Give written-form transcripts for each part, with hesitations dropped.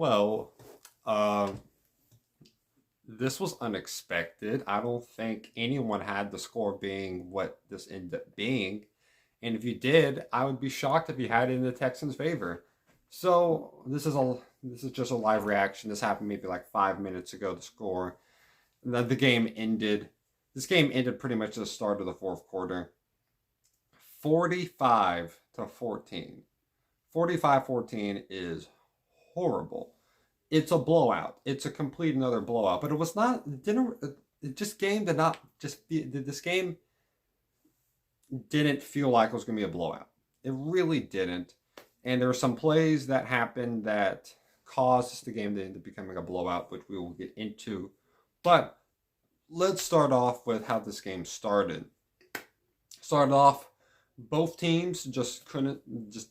Well, uh, this was unexpected. I don't think anyone had the score being what this ended up being. And if you did, I would be shocked if you had it in the Texans' favor. So this is just a live reaction. This happened maybe like 5 minutes ago. The score, the game ended. This game ended pretty much at the start of the fourth quarter, 45-14. 45-14 is horrible. It's a blowout. It's a complete another blowout. But it was not. It didn't. It just game did not just. This game didn't feel like it was going to be a blowout. It really didn't. And there were some plays that happened that caused the game to end up becoming a blowout, which we will get into. But let's start off with how this game started. Started off, both teams just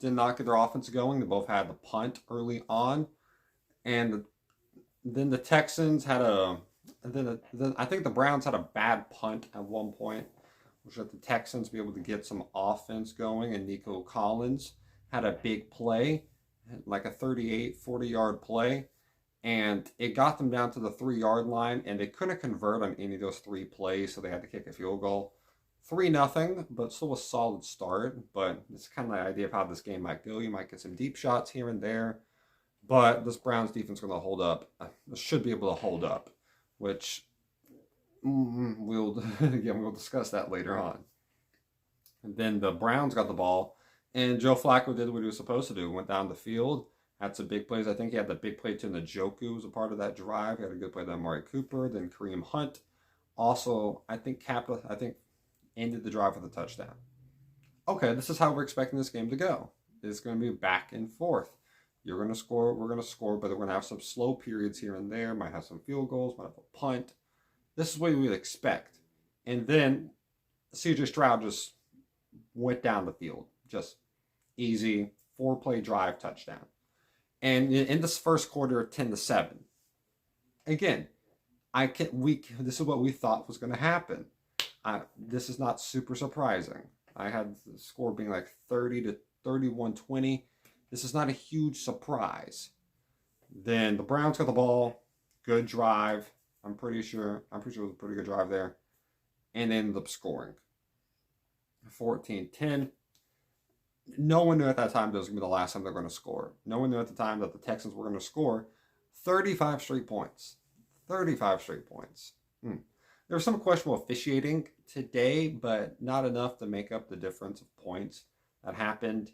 did not get their offense going. They both had the punt early on, and then the Texans had then I think the Browns had a bad punt at one point, which let the Texans be able to get some offense going, and Nico Collins had a big play, like a 38, 40-yard play, and it got them down to the 3-yard line, and they couldn't convert on any of those three plays, so they had to kick a field goal. 3-0, but still a solid start. But it's kind of the idea of how this game might go. You might get some deep shots here and there, but this Browns defense is going to hold up. Should be able to hold up, which we'll discuss that later on. And then the Browns got the ball, and Joe Flacco did what he was supposed to do. Went down the field, had some big plays. I think he had the big play to Njoku was a part of that drive. He had a good play to Amari Cooper, then Kareem Hunt. Also, I think ended the drive with a touchdown. Okay, this is how we're expecting this game to go. It's going to be back and forth. You're going to score, we're going to score, but we're going to have some slow periods here and there. Might have some field goals, might have a punt. This is what we would expect. And then CJ Stroud just went down the field. Just easy 4-play drive touchdown. And in this first quarter, 10-7. Again, this is what we thought was going to happen. This is not super surprising. I had the score being like 30-31-20. This is not a huge surprise. Then the Browns got the ball. Good drive. I'm pretty sure it was a pretty good drive there. And ended up scoring. 14-10. No one knew at that time that was going to be the last time they're going to score. No one knew at the time that the Texans were going to score 35 straight points. 35 straight points. There was some questionable officiating today, but not enough to make up the difference of points that happened.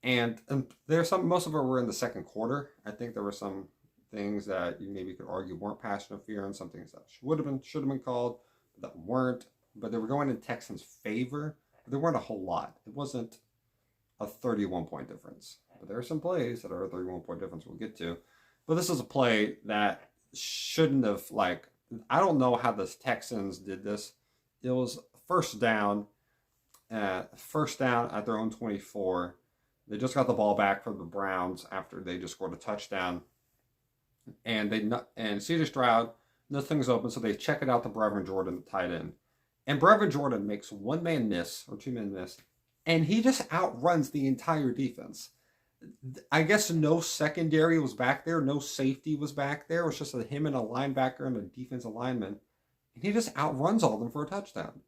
And there's most of it were in the second quarter. I think there were some things that you maybe could argue weren't pass interference, some things that should have been called, but that weren't. But they were going in Texans' favor. But there weren't a whole lot. It wasn't a 31-point difference. But there are some plays that are a 31-point difference we'll get to. But this is a play that shouldn't have, I don't know how the Texans did this. It was first down at their own 24. They just got the ball back from the Browns after they just scored a touchdown. And CJ Stroud, nothing's open, so they check it out to Brevin Jordan, the tight end. And Brevin Jordan makes one-man miss, or two-man miss, and he just outruns the entire defense. I guess no secondary was back there, no safety was back there. It was just him and a linebacker and a defensive lineman, and he just outruns all of them for a touchdown.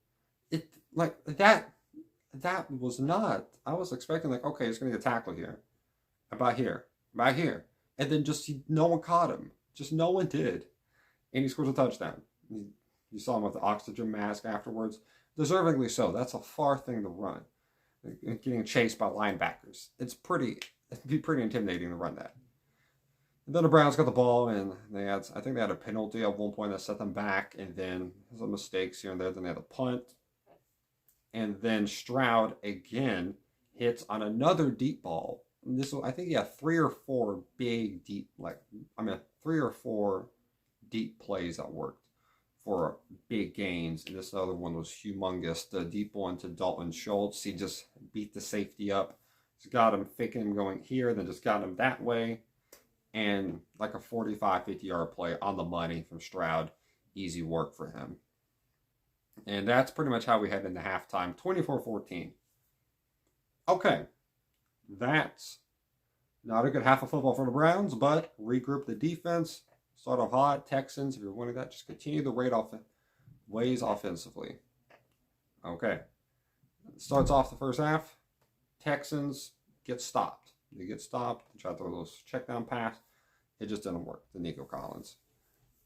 That was not. I was expecting okay, he's going to get tackled here, about here, and then just no one caught him. Just no one did, and he scores a touchdown. You saw him with the oxygen mask afterwards, deservingly so. That's a far thing to run, getting chased by linebackers. It'd be pretty intimidating to run that. And then the Browns got the ball, and I think they had a penalty at one point that set them back, and then some mistakes here and there. Then they had a punt, and then Stroud again hits on another deep ball. And I think he had 3 or 4 big deep, 3 or 4 deep plays that worked for big gains, and this other one was humongous. The deep one to Dalton Schultz, he just beat the safety up. Just got him, faking him going here, then just got him that way. And like a 45, 50-yard play on the money from Stroud. Easy work for him. And that's pretty much how we head into halftime. 24-14. Okay. That's Not a good half of football for the Browns, but regroup the defense. Start off hot. Texans, if you're winning that, just continue the ways offensively. Okay. Starts off the first half. Texans get stopped. They get stopped. They try to throw those check down pass. It just didn't work. The Nico Collins.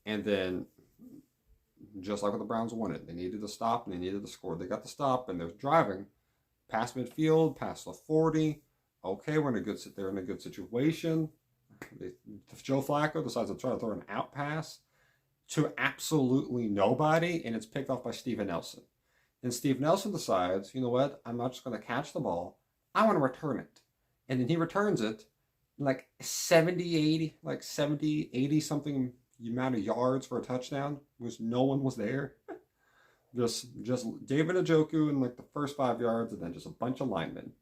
And then, just like what the Browns wanted, they needed to stop and they needed to score. They got the stop and they're driving past midfield, past the 40. Okay, they're in a good situation. Joe Flacco decides to try to throw an out pass to absolutely nobody, and it's picked off by Steven Nelson. And Steve Nelson decides, you know what? I'm not just going to catch the ball. I want to return it. And then he returns it like 70, 80 something amount of yards for a touchdown, which no one was there. just David Njoku in like the first 5 yards, and then just a bunch of linemen.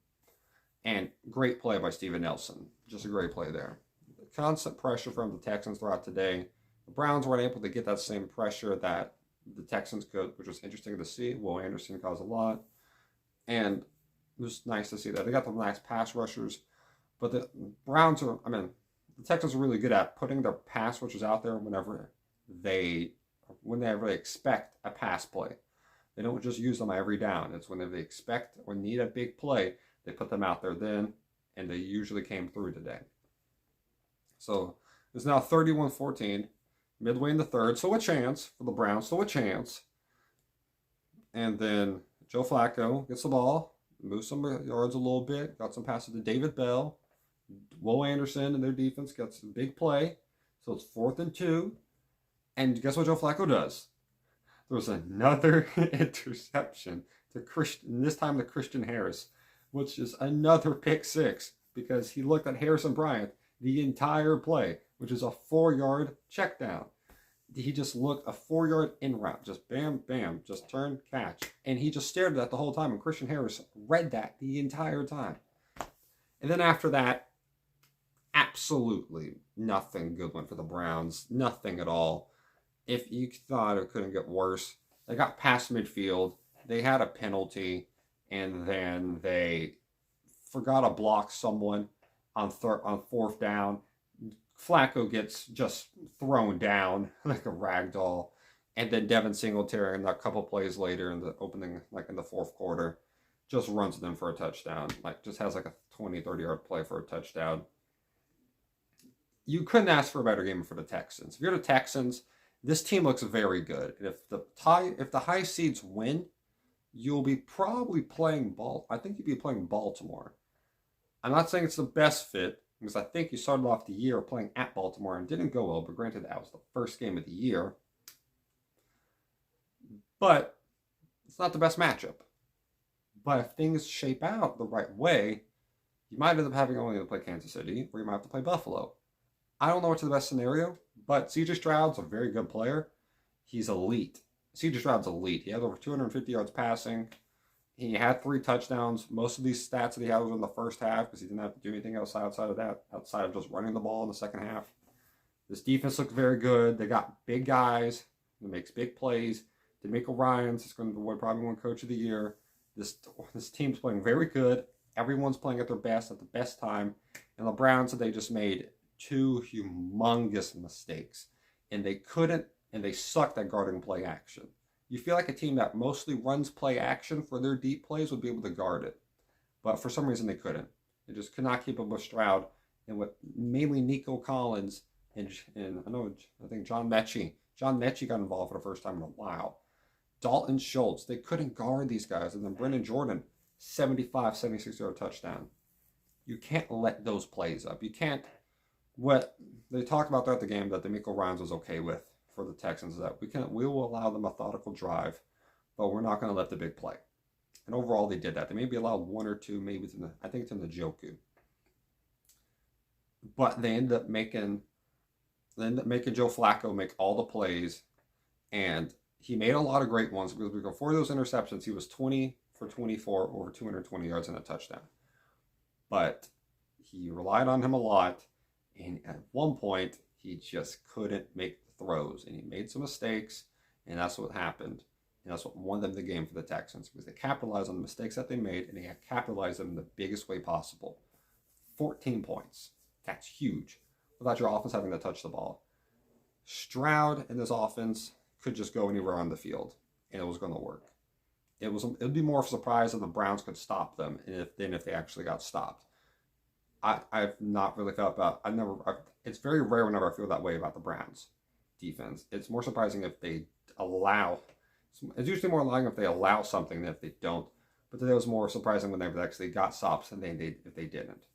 And great play by Steven Nelson. Just a great play there. Constant pressure from the Texans throughout today. The Browns weren't able to get that same pressure that the Texans could, which was interesting to see. Will Anderson caused a lot. And it was nice to see that. They got the nice pass rushers. But the Texans are really good at putting their pass rushers out there when they really expect a pass play. They don't just use them every down. It's whenever they expect or need a big play, they put them out there then, and they usually came through today. So it's now 31-14, midway in the third. So a chance for the Browns, so a chance. And then Joe Flacco gets the ball, moves some yards a little bit, got some passes to David Bell. Will Anderson and their defense gets a big play. So it's 4th and 2. And guess what Joe Flacco does? There was another interception to Christian, this time to Christian Harris, which is another pick six because he looked at Harrison Bryant the entire play, which is a 4-yard check down. He just looked a 4-yard in route, just bam, bam, just turn, catch. And he just stared at that the whole time, and Christian Harris read that the entire time. And then after that, absolutely nothing good went for the Browns. Nothing at all. If you thought it couldn't get worse, they got past midfield. They had a penalty, and then they forgot to block someone on 4th down. Flacco gets just thrown down like a rag doll. And then Devin Singletary, a couple plays later in the opening, like in the 4th quarter, just runs them for a touchdown. Like, just has like a 20, 30-yard play for a touchdown. You couldn't ask for a better game for the Texans. If you're the Texans, this team looks very good. And if the high seeds win, you'll be probably playing I think you'd be playing Baltimore. I'm not saying it's the best fit, because I think you started off the year playing at Baltimore and didn't go well, but granted, that was the first game of the year. But it's not the best matchup. But if things shape out the right way, you might end up having only to play Kansas City, or you might have to play Buffalo. I don't know what's the best scenario, but C.J. Stroud's a very good player. He's elite. C.J. Stroud's elite. He had over 250 yards passing. He had 3 touchdowns. Most of these stats that he had was in the first half because he didn't have to do anything else outside of that, outside of just running the ball in the second half. This defense looked very good. They got big guys who makes big plays. D'Amico Ryans is going to probably win Coach of the Year. This team's playing very good. Everyone's playing at their best at the best time. And the Browns, they just made 2 humongous mistakes. And they sucked at guarding play action. You feel like a team that mostly runs play action for their deep plays would be able to guard it. But for some reason they couldn't. They just could not keep up with Stroud. And with mainly Nico Collins and I think John Mechie. John Mechie got involved for the first time in a while. Dalton Schultz. They couldn't guard these guys. And then Brendan Jordan, 75, 76-yard touchdown. You can't let those plays up. You can't. What they talked about throughout the game that D'Amico Ryans was okay with for the Texans is that we will allow the methodical drive, but we're not going to let the big play. And overall, they did that. They maybe allowed 1 or 2, maybe I think it's in the Njoku. But they ended up making Joe Flacco make all the plays, and he made a lot of great ones because before those interceptions, he was 20 for 24, over 220 yards and a touchdown. But he relied on him a lot, and at one point, he just couldn't make the throws, and he made some mistakes, and that's what happened. And that's what won them the game for the Texans, because they capitalized on the mistakes that they made, and they capitalized them in the biggest way possible. 14 points. That's huge. Without your offense having to touch the ball. Stroud and this offense could just go anywhere on the field, and it was going to work. It'd be more of a surprise if the Browns could stop them than if they actually got stopped. I've not really felt about. It's very rare whenever I feel that way about the Browns defense. It's more surprising if they allow. It's usually more alarming if they allow something than if they don't. But today was more surprising when they actually got stops than if they didn't.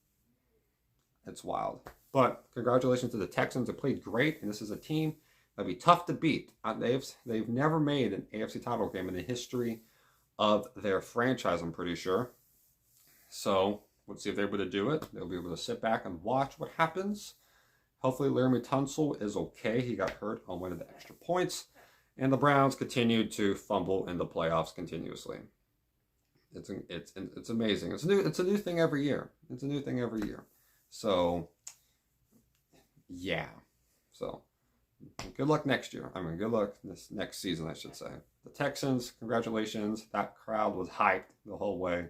It's wild. But congratulations to the Texans. They played great, and this is a team that'll be tough to beat. They've never made an AFC title game in the history of their franchise, I'm pretty sure. So let's see if they're able to do it. They'll be able to sit back and watch what happens. Hopefully Laramie Tunsil is okay. He got hurt on one of the extra points. And the Browns continued to fumble in the playoffs continuously. It's amazing. It's a new thing every year. It's a new thing every year. So yeah. So good luck next year. Good luck this next season, I should say. The Texans, congratulations. That crowd was hyped the whole way.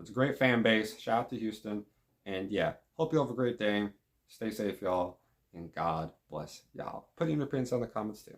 It's a great fan base. Shout out to Houston. And yeah, hope you have a great day. Stay safe, y'all. And God bless y'all. Put in your opinions in the comments too.